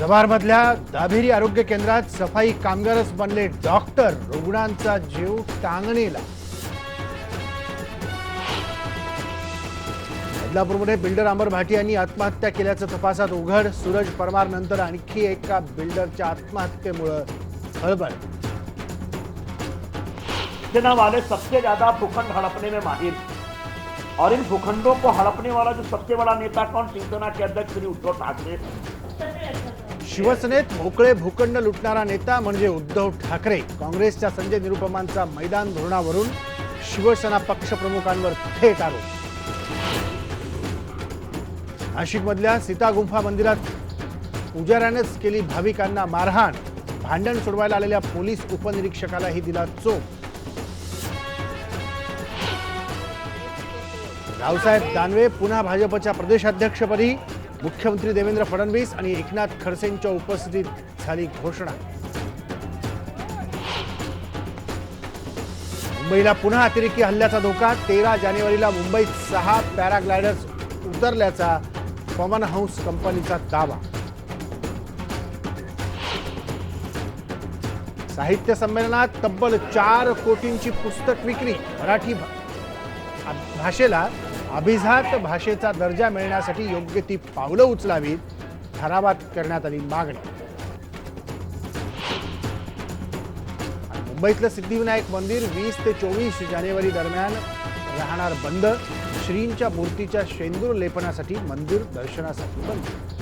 जव्हारमधल्या दाभेरी आरोग्य केंद्रात सफाई कामगारच बनले डॉक्टर, रुग्णांचा जीव टांगणीला। बदलापूरमध्ये बिल्डर अमर भाटी यांनी आत्महत्या केल्याचं तपासात उघड। सूरज परमार नंतर आणखी एका बिल्डरच्या आत्महत्येमुळे खळबळ। सेना वाले सबसे ज्यादा भूखंड हड़पने में माहिर, और इन भूखंडों को हड़पने वाला जो सबसे बड़ा नेता कौन? शिवसेना के अध्यक्ष श्री उद्धव ठाकरे। शिवसेनेत मोकळे भूखंड लुटणारा नेता म्हणजे उद्धव ठाकरे। काँग्रेसच्या संजय निरुपमांचा मैदान धोरणावरून शिवसेना पक्षप्रमुखांवर थेट आरोप। नाशिकमधल्या सीता गुंफा मंदिरात पुजाऱ्यानेच केली भाविकांना मारहाण। भांडण सोडवायला आलेल्या पोलीस उपनिरीक्षकालाही दिला चोप। रावसाहेब दानवे पुन्हा भाजपच्या प्रदेशाध्यक्षपदी। मुख्यमंत्री देवेंद्र फडणवीस आणि एकनाथ खडसेंच्या उपस्थितीत झाली घोषणा। मुंबईला पुन्हा अतिरेकी हल्ल्याचा धोका। 13 जानेवारीला मुंबईत 6 पॅराग्लायडर्स उतरल्याचा पवन हंस कंपनीचा दावा। साहित्य संमेलनात तब्बल 4 कोटींची पुस्तक विक्री। मराठी भाषेला अभिजात भाषेचा दर्जा मिळण्यासाठी योग्य ती पावलं उचलावीत, ठरावात करण्यात आली मागणी। मुंबईतलं सिद्धिविनायक मंदिर 20 ते 24 जानेवारी दरम्यान राहणार बंद। श्रींच्या मूर्तीच्या शेंदूर लेपनासाठी मंदिर दर्शनासाठी बंद।